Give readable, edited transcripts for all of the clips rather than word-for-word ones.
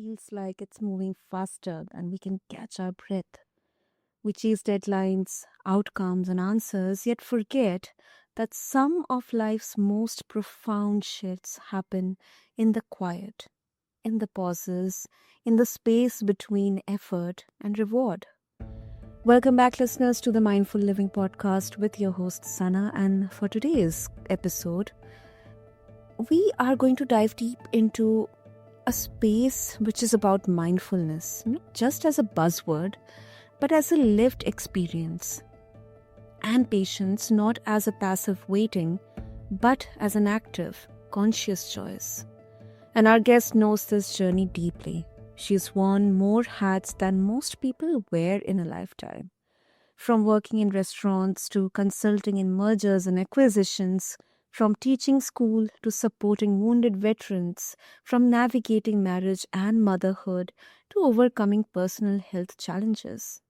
feels like it's moving faster than we can catch our breath. We chase deadlines, outcomes, and answers, yet forget that some of life's most profound shifts happen in the quiet, in the pauses, in the space between effort and reward. Welcome back, listeners, to the Mindful Living Podcast with your host, Sana. And for today's episode, we are going to dive deep into a space which is about mindfulness, not just as a buzzword, but as a lived experience, and patience, not as a passive waiting, but as an active, conscious choice. And our guest knows this journey deeply. She's worn more hats than most people wear in a lifetime. From working in restaurants to consulting in mergers and acquisitions, from teaching school to supporting wounded veterans, from navigating marriage and motherhood to overcoming personal health challenges.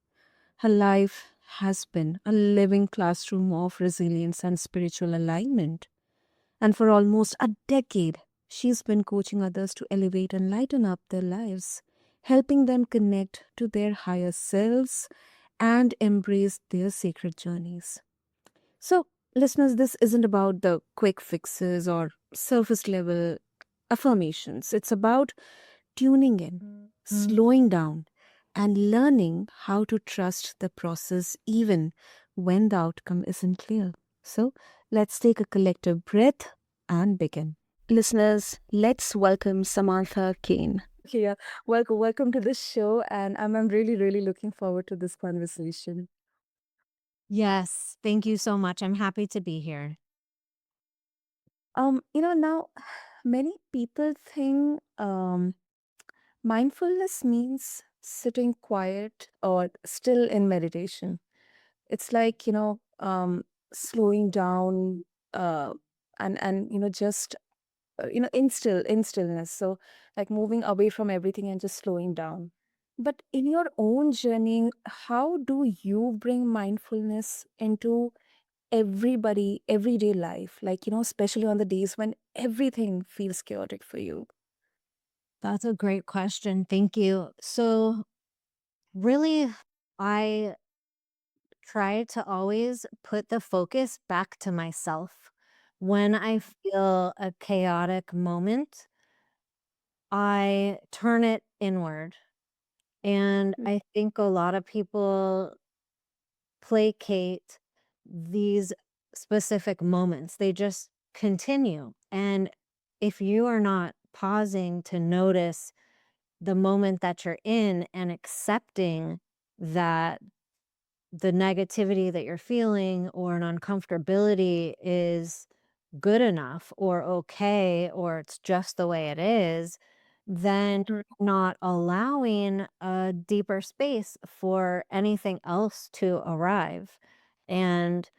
Her life has been a living classroom of resilience and spiritual alignment. And for almost a decade, she's been coaching others to elevate and lighten up their lives, helping them connect to their higher selves and embrace their sacred journeys. So, listeners, this isn't about the quick fixes or surface level affirmations. It's about tuning in, slowing down, and learning how to trust the process even when the outcome isn't clear. So, let's take a collective breath and begin. Listeners, let's welcome Samantha Kane. Yeah, welcome to this show, and I'm really looking forward to this conversation. Yes, thank you so much. I'm happy to be here. Now many people think mindfulness means sitting quiet or still in meditation. It's like, slowing down uh and just in stillness. So like moving away from everything and just slowing down. But in your own journey, how do you bring mindfulness into everyday life, like especially on the days when everything feels chaotic for you? That's a great question. Thank you. So, really, I try to always put the focus back to myself. When I feel a chaotic moment, I turn it inward. And Mm. I think a lot of people placate these specific moments. They just continue. And if you are not pausing to notice the moment that you're in and accepting that the negativity that you're feeling or an uncomfortability is good enough or okay, or it's just the way it is, then Mm. you're not allowing a deeper space for anything else to arrive. And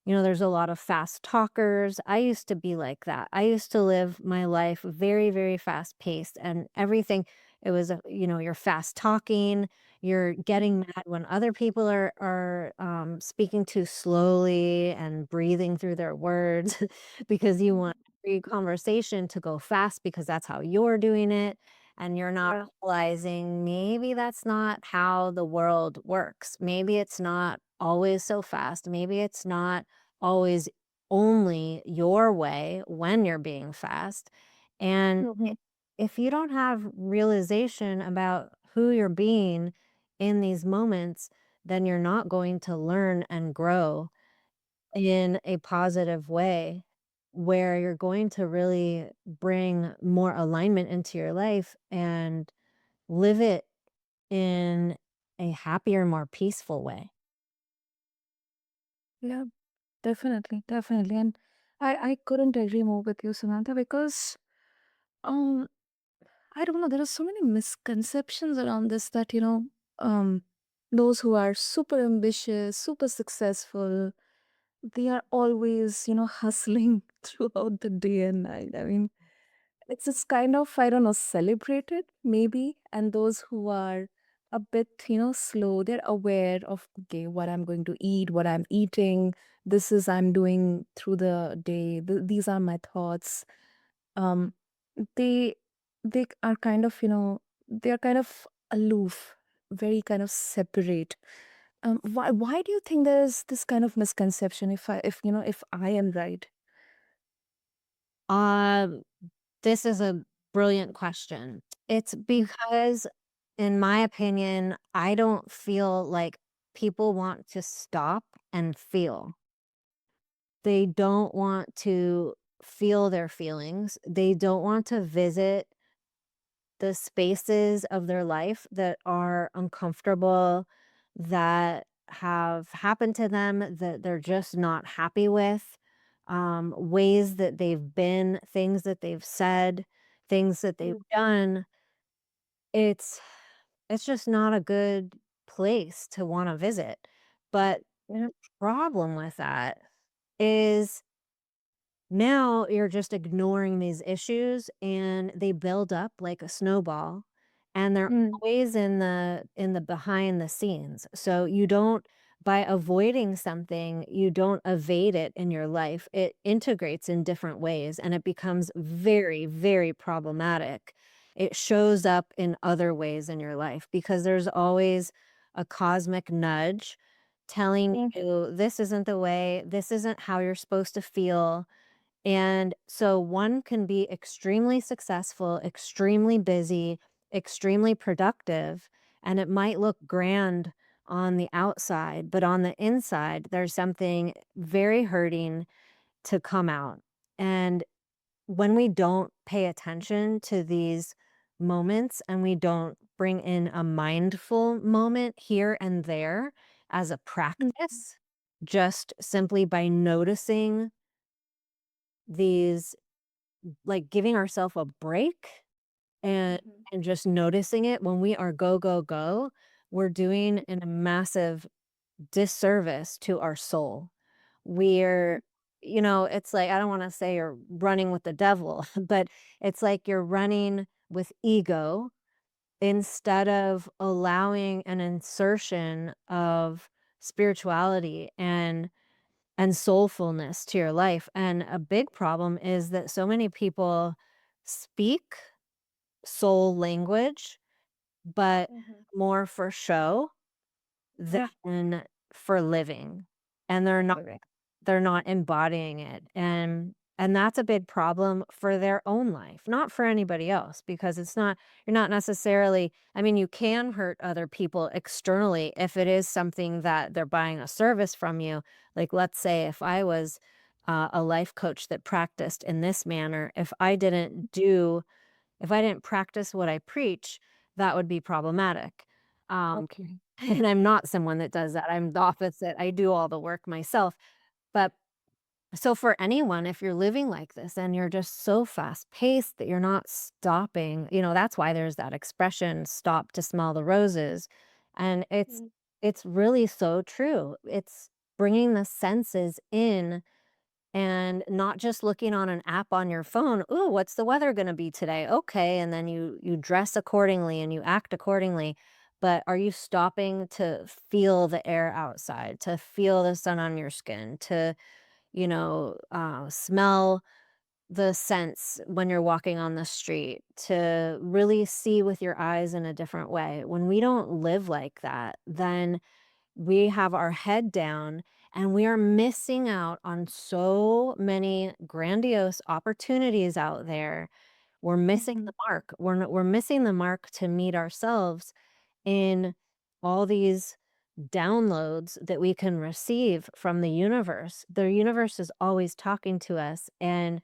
there's a lot of fast talkers. I used to be like that. I used to live my life very, very fast paced and everything. It was, you're fast talking, you're getting mad when other people are speaking too slowly and breathing through their words because you want every conversation to go fast because that's how you're doing it. And you're not Yeah. realizing maybe that's not how the world works. Maybe it's not always so fast. Maybe it's not always only your way when you're being fast. And Mhm. if you don't have realization about who you're being in these moments, then you're not going to learn and grow in a positive way where you're going to really bring more alignment into your life and live it in a happier, more peaceful way. Yeah, definitely. And I couldn't agree more with you, Samantha, because um I don't know, there are so many misconceptions around this that, um those who are super ambitious, super successful, they are always, hustling throughout the day and night. I mean, it's just kind of, I don't know, celebrated maybe. And those who are a bit, slow, they're aware of, okay, what I'm going to eat, what I'm eating. This is I'm doing through the day. These are my thoughts. Um, they they are kind of, they're kind of aloof, very kind of separate. Why do you think there's this kind of misconception? If if I am right. Um, this is a brilliant question. It's Mm, because, in my opinion, I don't feel like people want to stop and feel. They don't want to feel their feelings. They don't want to visit the spaces of their life that are uncomfortable, that have happened to them that they're just not happy with, ways that they've been, things that they've said, things that they've mm, done. It's it's just not a good place to want to visit. But yeah. the problem with that is now you're just ignoring these issues and they build up like a snowball, and they're Mm, always in the behind the scenes. So you don't, by avoiding something, you don't evade it in your life. It integrates in different ways and it becomes very, very problematic. It shows up in other ways in your life because there's always a cosmic nudge telling mm, you this isn't the way, this isn't how you're supposed to feel. And so one can be extremely successful, extremely busy, extremely productive, and it might look grand on the outside, but on the inside, there's something very hurting to come out. And when we don't pay attention to these moments and we don't bring in a mindful moment here and there as a mm, practice, just simply by noticing these, like, giving ourselves a break and mhm, just noticing it when we are go, go, go, we're doing a massive disservice to our soul. We're it's like, I don't wanna say you're running with the devil, but it's like you're running with ego instead of allowing an insertion of spirituality and soulfulness to your life. And a big problem is that so many people speak soul language, but mhm. more for show Yeah. than for living. And Correct. they're not embodying it. And that's a big problem for their own life, not for anybody else, because it's not, you're not necessarily, I mean, you can hurt other people externally if it is something that they're buying a service from you. Like, let's say if I was a life coach that practiced in this manner, if I didn't practice what I preach, that would be problematic. Um, Okay. and I'm not someone that does that. I'm the opposite. I do all the work myself. But so for anyone, if you're living like this and you're just so fast paced that you're not stopping, that's why there's that expression, stop to smell the roses. And Mm, it's really so true. It's bringing the senses in and not just looking on an app on your phone. Ooh, what's the weather going to be today? Okay, and then you dress accordingly and you act accordingly. But are you stopping to feel the air outside, to feel the sun on your skin, to smell the scents when you're walking on the street, to really see with your eyes in a different way? When we don't live like that, then we have our head down and we are missing out on so many grandiose opportunities out there. We're missing mhm. the mark. We're missing the mark to meet ourselves in all these downloads that we can receive from the universe. The universe is always talking to us, and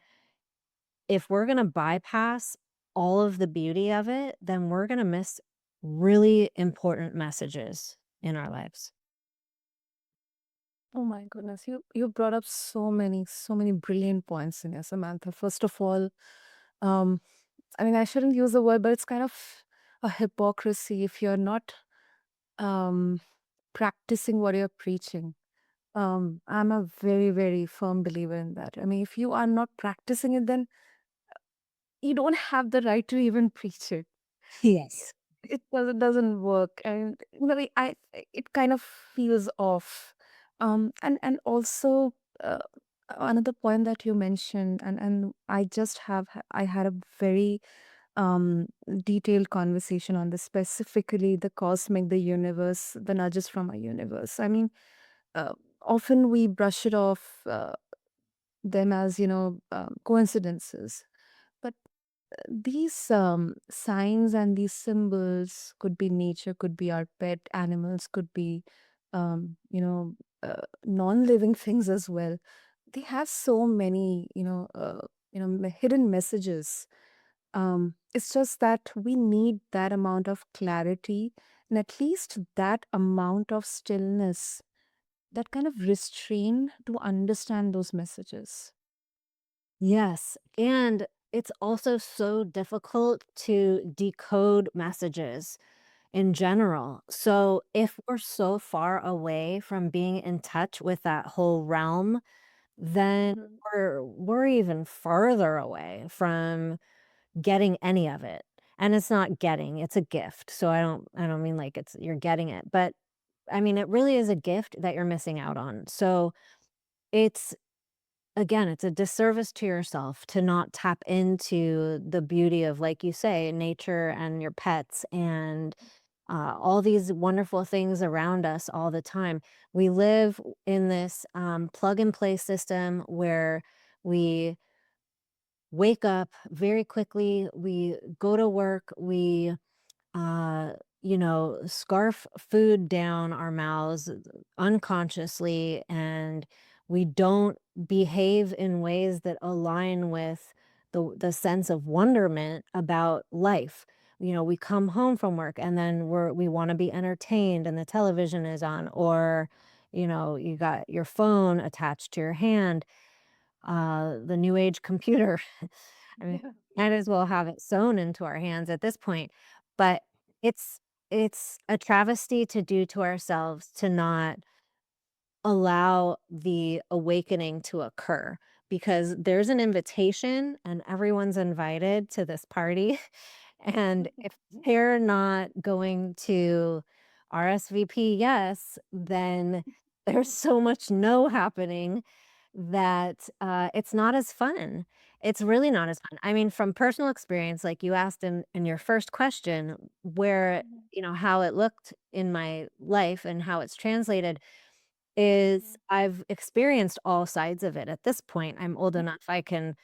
if we're going to bypass all of the beauty of it, then we're going to miss really important messages in our lives. Oh my goodness, you brought up so many brilliant points in here, Samantha. First of all, um, I mean, I shouldn't use the word, but it's kind of a hypocrisy if you're not um, practicing what you're preaching. I'm a very, very firm believer in that. I mean, if you are not practicing it, then you don't have the right to even preach it. Yes. It doesn't work, and really, it kind of feels off. And also, uh, another point that you mentioned, and I had a very um, detailed conversation on this, specifically the cosmic, the universe, the nudges from our universe. I mean, uh, often we brush it off them as, coincidences. But these signs and these symbols could be nature, could be our pet animals, could be, non-living things as well. They have so many, hidden messages. It's just that we need that amount of clarity and at least that amount of stillness, that kind of restraint to understand those messages. Yes, and it's also so difficult to decode messages in general. So if we're so far away from being in touch with that whole realm, then Mhm. we're even further away from getting any of it. And it's not getting, it's a gift. So I don't mean like it's you're getting it, but I mean it really is a gift that you're missing out on. So it's again, it's a disservice to yourself to not tap into the beauty of, like you say, nature and your pets and all these wonderful things around us all the time. We live in this plug and play system where we wake up very quickly, we go to work, we uh, scarf food down our mouths unconsciously, and we don't behave in ways that align with the sense of wonderment about life. We come home from work and then we want to be entertained and the television is on, or you got your phone attached to your hand, the new age computer. I mean, Yeah. might as well have it sewn into our hands at this point. But it's it's a travesty to do to ourselves to not allow the awakening to occur, because there's an invitation and everyone's invited to this party. And if they're not going to RSVP yes, then there's so much no happening that it's not as fun. It's really not as fun. I mean, from personal experience, like you asked in your first question, where, how it looked in my life and how it's translated is I've experienced all sides of it. At this point, I'm old enough, I can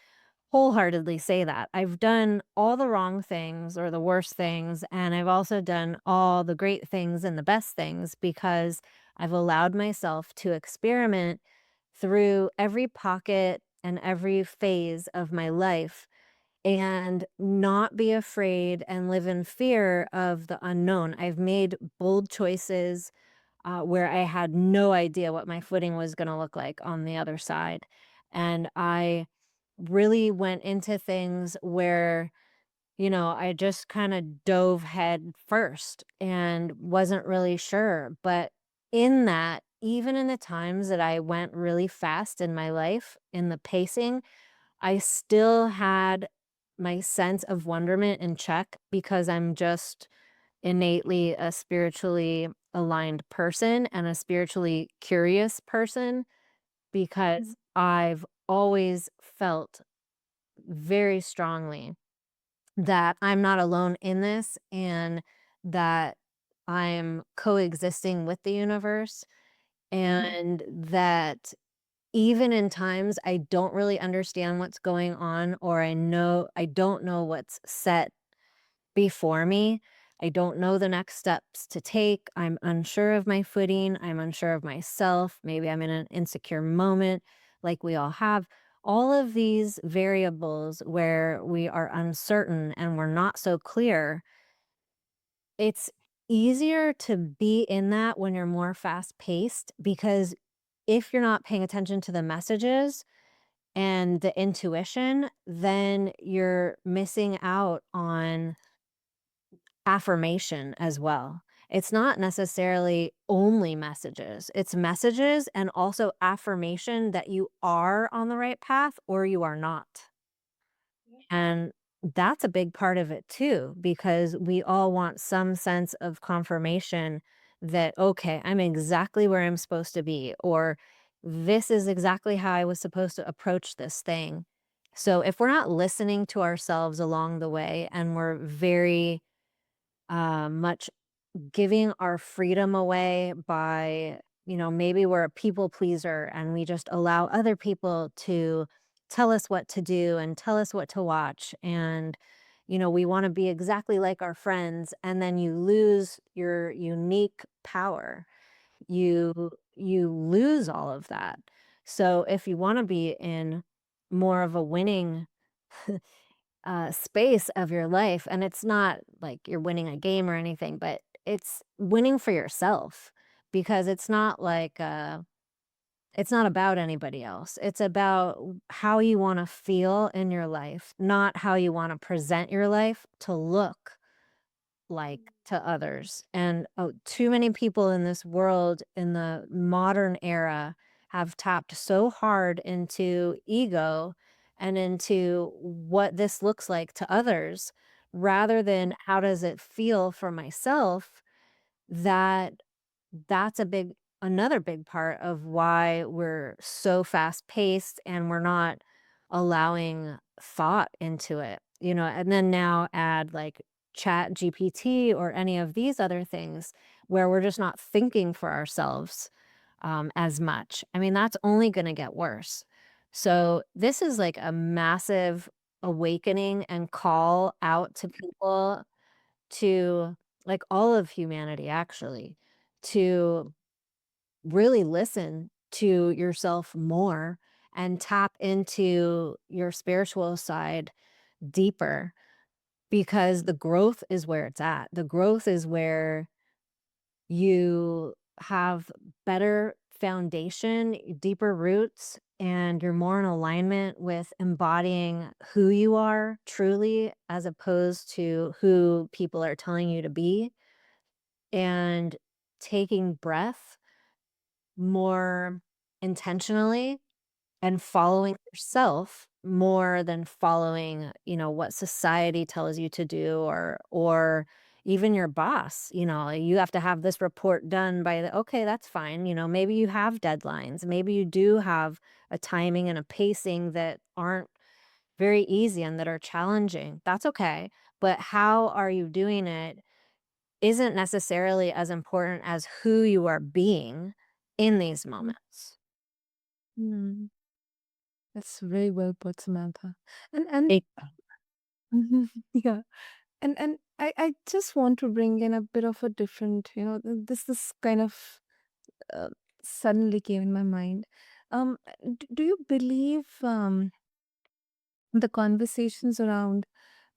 wholeheartedly say that. I've done all the wrong things or the worst things, and I've also done all the great things and the best things because I've allowed myself to experiment through every pocket and every phase of my life and not be afraid and live in fear of the unknown. I've made bold choices where I had no idea what my footing was going to look like on the other side. And I really went into things where, I just kind of dove head first and wasn't really sure. But in that, even in the times that I went really fast in my life, in the pacing, I still had my sense of wonderment in check because I'm just innately a spiritually aligned person and a spiritually curious person, because Mhm. I've always felt very strongly that I'm not alone in this and that I'm coexisting with the universe, and that even in times I don't really understand what's going on, or I don't know what's set before me. I don't know the next steps to take. I'm unsure of my footing. I'm unsure of myself. Maybe I'm in an insecure moment, like we all have. All of these variables where we are uncertain and we're not so clear, it's easier to be in that when you're more fast paced, because if you're not paying attention to the messages and the intuition, then you're missing out on affirmation as well. It's not necessarily only messages. It's messages and also affirmation that you are on the right path or you are not. And that's a big part of it too, because we all want some sense of confirmation that, okay, I'm exactly where I'm supposed to be, or this is exactly how I was supposed to approach this thing. So if we're not listening to ourselves along the way and we're very much giving our freedom away by, maybe we're a people pleaser and we just allow other people to tell us what to do and tell us what to watch. And, we want to be exactly like our friends. And then you lose your unique power. You lose all of that. So if you want to be in more of a winning space of your life, and it's not like you're winning a game or anything, but it's winning for yourself, because it's not about anybody else. It's about how you want to feel in your life, not how you want to present your life to look like to others. And too many people in this world in the modern era have tapped so hard into ego and into what this looks like to others, rather than how does it feel for myself, that that's another big part of why we're so fast paced and we're not allowing thought into it, and then now add like chat GPT or any of these other things where we're just not thinking for ourselves as much. I mean, that's only going to get worse. So this is like a massive awakening and call out to people, to like all of humanity actually, to really listen to yourself more and tap into your spiritual side deeper, because the growth is where it's at. The growth is where you have better foundation, deeper roots, and you're more in alignment with embodying who you are truly, as opposed to who people are telling you to be, and taking breath more intentionally and following yourself more than following, what society tells you to do, or even your boss. You have to have this report done by the okay, that's fine. Maybe you have deadlines. Maybe you do have a timing and a pacing that aren't very easy and that are challenging. That's okay. But how are you doing it isn't necessarily as important as who you are being in these moments. Mm, that's very well put, Samantha. And It yeah, and I just want to bring in a bit of a different, this kind of uh, suddenly came in my mind. Do you believe the conversations around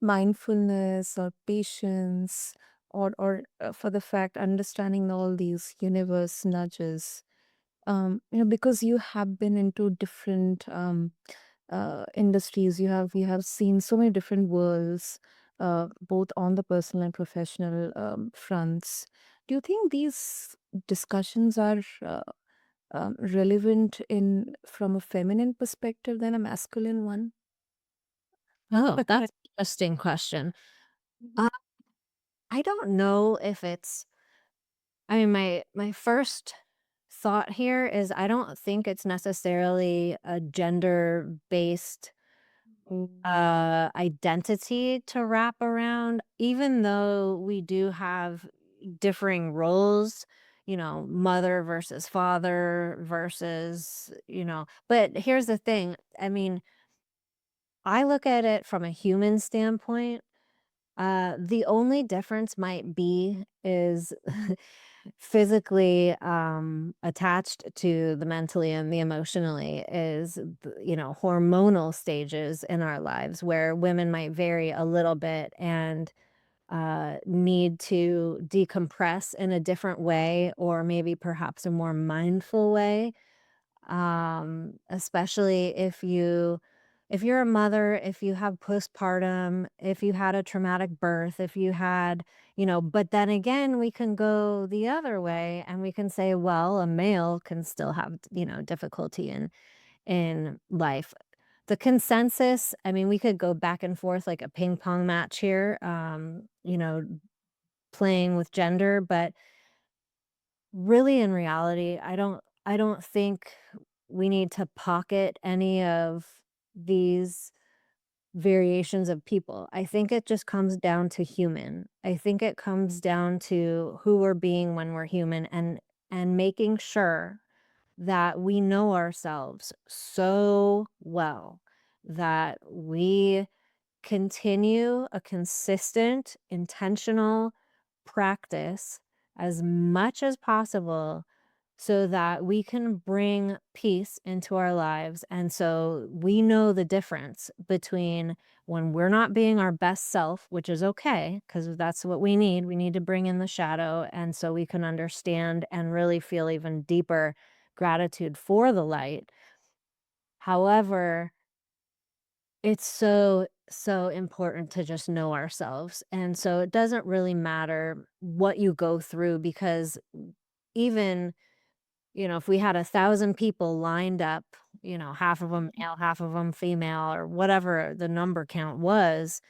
mindfulness or patience, or for the fact understanding all these universe nudges, because you have been into different industries, you have seen so many different worlds, both on the personal and professional fronts. Do you think these discussions are relevant in from a feminine perspective than a masculine one? Oh, that's an interesting question. Uh, I don't know if it's I mean, my first thought here is I don't think it's necessarily a gender-based identity to wrap around, even though we do have differing roles, mother versus father versus, but here's the thing. I mean, I look at it from a human standpoint. The only difference might be is physically attached to the mentally and the emotionally is hormonal stages in our lives where women might vary a little bit and need to decompress in a different way, or maybe perhaps a more mindful way, especially if you're a mother, if you have postpartum, if you had a traumatic birth, if you had, but then again, we can go the other way and we can say, well, a male can still have, difficulty in life. The consensus, I mean, we could go back and forth like a ping pong match here, playing with gender, but really, in reality, I don't think we need to pocket any of these. variations of people. I think it just comes down to human. I think it comes down to who we're being when we're human, and making sure that we know ourselves so well that we continue a consistent, intentional practice as much as possible so that we can bring peace into our lives. And so we know the difference between when we're not being our best self, which is okay, because that's what we need. We need to bring in the shadow. And so we can understand and really feel even deeper gratitude for the light. However, it's so, so important to just know ourselves. And so it doesn't really matter what you go through because even, if we had 1,000 people lined up, half of them male, half of them female, or whatever the number count was,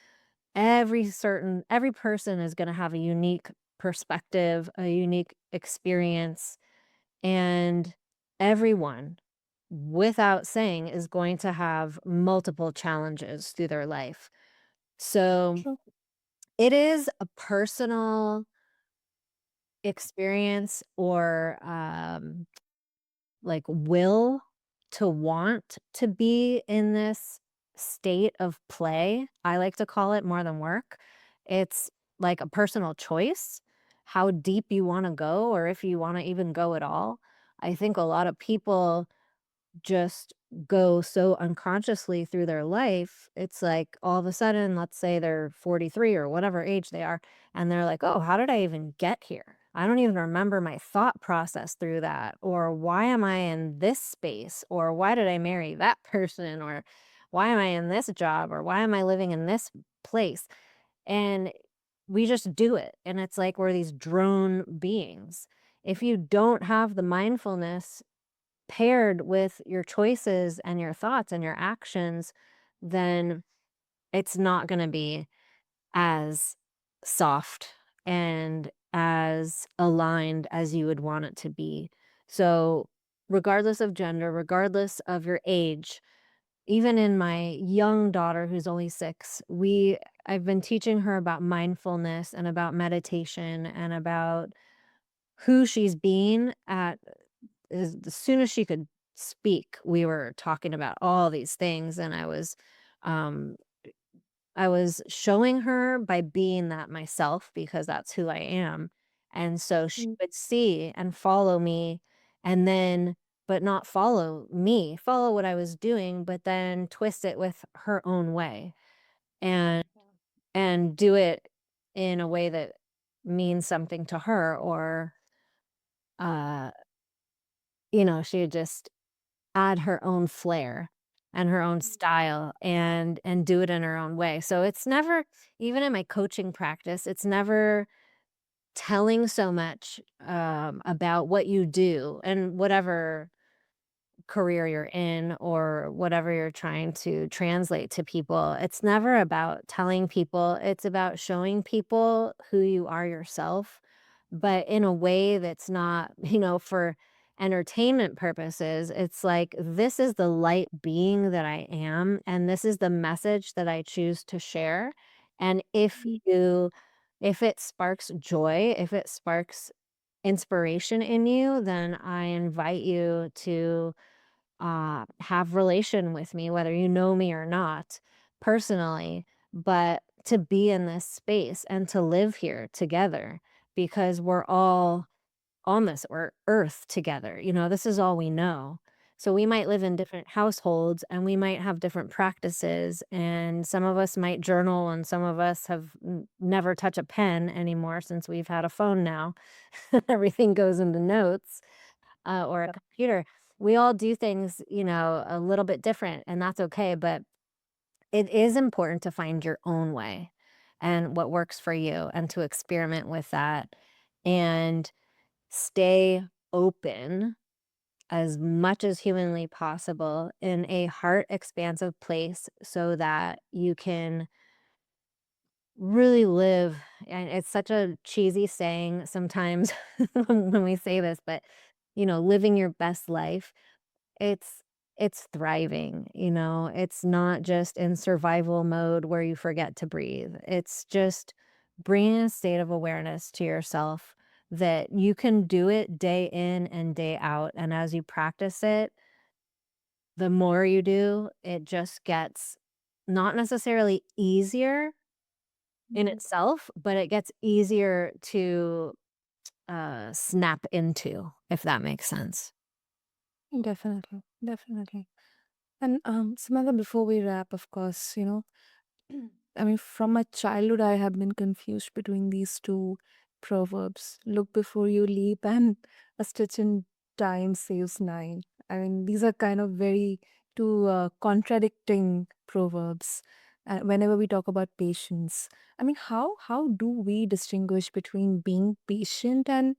every person is going to have a unique perspective, a unique experience, and everyone, without saying, is going to have multiple challenges through their life. So True. it is a personal experience or like will to want to be in this state of play. I like to call it more than work. It's like a personal choice how deep you want to go or if you want to even go at all. I think a lot of people just go so unconsciously through their life. It's like all of a sudden, let's say they're 43 or whatever age they are, and they're like, oh, how did I even get here? I don't even remember my thought process through that. Or why am I in this space? Or why did I marry that person? Or why am I in this job? Or why am I living in this place? And we just do it. And it's like we're these drone beings. If you don't have the mindfulness paired with your choices and your thoughts and your actions, then it's not going to be as soft and as aligned as you would want it to be. So, regardless of gender, regardless of your age, even in my young daughter who's only 6, I've been teaching her about mindfulness and about meditation and about who she's being as soon as she could speak, we were talking about all these things, and um, I was showing her by being that myself because that's who I am, and so she Mm. would see and follow me, and then but not follow me, follow what I was doing, but then twist it with her own way, and do it in a way that means something to her, or uh, she would just add her own flair and her own style and do it in her own way. So it's never, even in my coaching practice, it's never telling so much about what you do and whatever career you're in or whatever you're trying to translate to people. It's never about telling people, it's about showing people who you are yourself, but in a way that's not, for entertainment purposes. It's like, this is the light being that I am, and this is the message that I choose to share. And if it sparks joy, if it sparks inspiration in you, then I invite you to have relation with me, whether you know me or not personally, but to be in this space and to live here together because we're all on this earth together. This is all we know. So we might live in different households and we might have different practices, and some of us might journal, and some of us have never touch a pen anymore since we've had a phone now. Everything goes into notes or a computer. We all do things, a little bit different, and that's okay. But it is important to find your own way and what works for you and to experiment with that and stay open as much as humanly possible in a heart expansive place so that you can really live. And it's such a cheesy saying sometimes when we say this, but living your best life. It's it's thriving, it's not just in survival mode where you forget to breathe. It's just bringing a state of awareness to yourself that you can do it day in and day out. And as you practice it, the more you do, it just gets not necessarily easier in Mhm. itself, but it gets easier to snap into, if that makes sense. Definitely, definitely. And Samantha, before we wrap, of course, I mean, from my childhood, I have been confused between these two proverbs: "Look before you leap," and "A stitch in time saves nine." I mean, these are kind of very two contradicting proverbs. Whenever we talk about patience, I mean, how do we distinguish between being patient and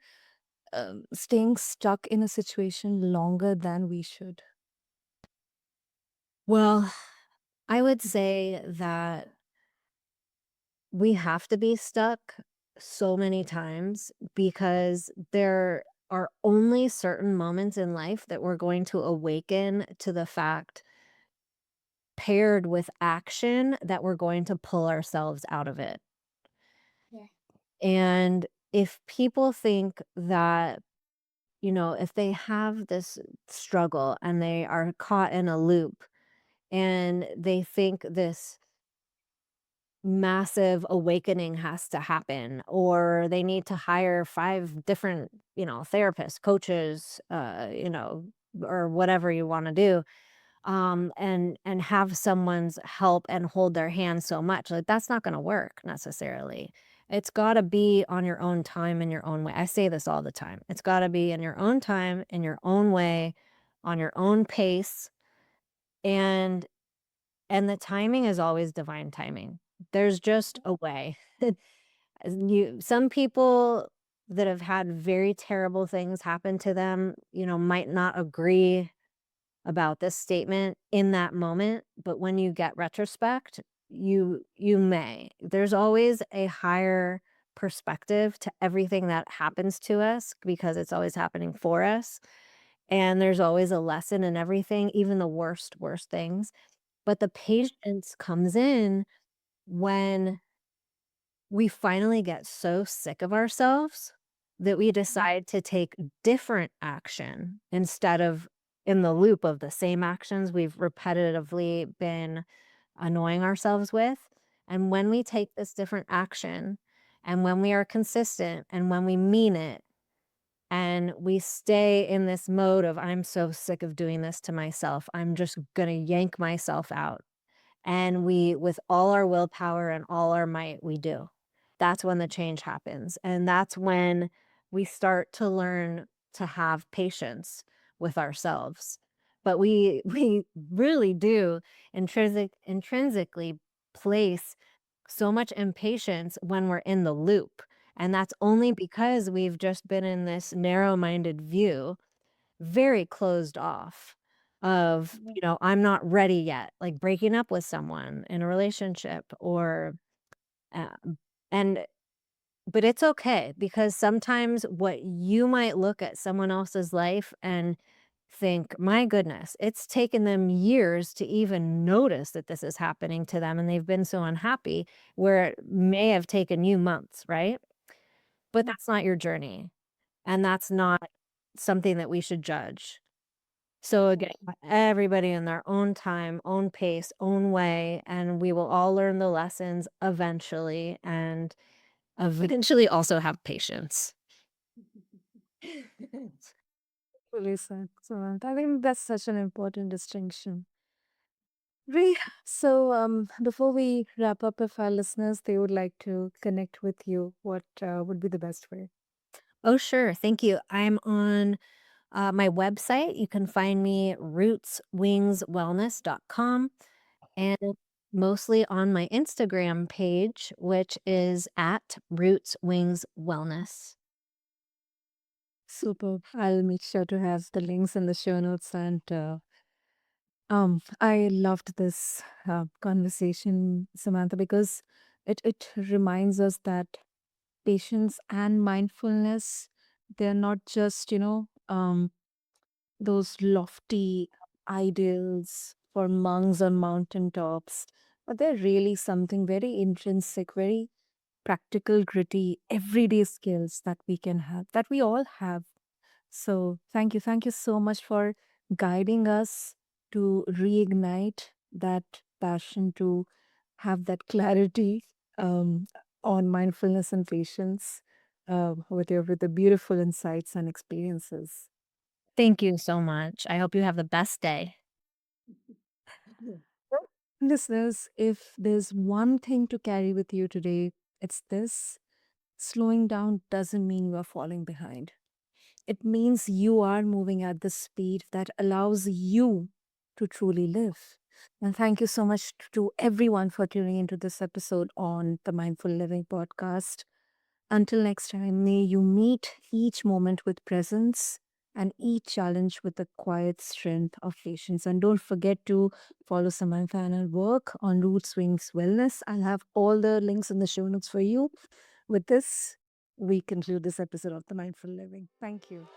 staying stuck in a situation longer than we should? Well, I would say that we have to be stuck so many times because there are only certain moments in life that we're going to awaken to the fact, paired with action, that we're going to pull ourselves out of it. Yeah. And if people think that, if they have this struggle and they are caught in a loop and they think this massive awakening has to happen, or they need to hire 5 different, therapists, coaches, or whatever you wanna do, and have someone's help and hold their hand so much, like, that's not gonna work necessarily. It's gotta be on your own time, in your own way. I say this all the time. It's gotta be in your own time, in your own way, on your own pace, and the timing is always divine timing. There's just a way. Some people that have had very terrible things happen to them, might not agree about this statement in that moment, but when you get retrospect, you may. There's always a higher perspective to everything that happens to us because it's always happening for us. And there's always a lesson in everything, even the worst things. But the patience comes in when we finally get so sick of ourselves that we decide to take different action instead of in the loop of the same actions we've repetitively been annoying ourselves with. And when we take this different action, and when we are consistent, and when we mean it, and we stay in this mode of, I'm so sick of doing this to myself, I'm just going to yank myself out, and we, with all our willpower and all our might, we do. That's when the change happens, and that's when we start to learn to have patience with ourselves. But we we really do intrinsically place so much impatience when we're in the loop, and that's only because we've just been in this narrow-minded view, very closed off of, I'm not ready yet, like breaking up with someone in a relationship, or uh, and but it's okay because sometimes what you might look at someone else's life and think, "My goodness, it's taken them years to even notice that this is happening to them, and they've been so unhappy," where it may have taken you months, right? But that's not your journey, and that's not something that we should judge. So again, everybody in their own time, own pace, own way, and we will all learn the lessons eventually, and eventually also have patience. Fully said, Samantha. I think that's such an important distinction. Re so before we wrap up, if our listeners they would like to connect with you, what would be the best way? Oh, sure. Thank you. I'm on my website. You can find me rootswingswellness.com, and mostly on my Instagram page, which is at rootswingswellness. Super. I'll make sure to have the links in the show notes. And I loved this conversation, Samantha, because it reminds us that patience and mindfulness, they're not just those lofty ideals for monks on mountaintops, but they're really something very intrinsic, very practical, gritty, everyday skills that we can have, that we all have. So thank you. Thank you so much for guiding us to reignite that passion, to have that clarity um, on mindfulness and patience with the beautiful insights and experiences. Thank you so much. I hope you have the best day. Yeah. Well, listeners, if there's one thing to carry with you today, it's this: slowing down doesn't mean you are falling behind. It means you are moving at the speed that allows you to truly live. And thank you so much to everyone for tuning into this episode on the Mindful Living podcast. Until next time, may you meet each moment with presence and each challenge with the quiet strength of patience. And don't forget to follow Samantha and her work on Root Swings Wellness. I'll have all the links in the show notes for you. With this, we conclude this episode of the Mindful Living. Thank you.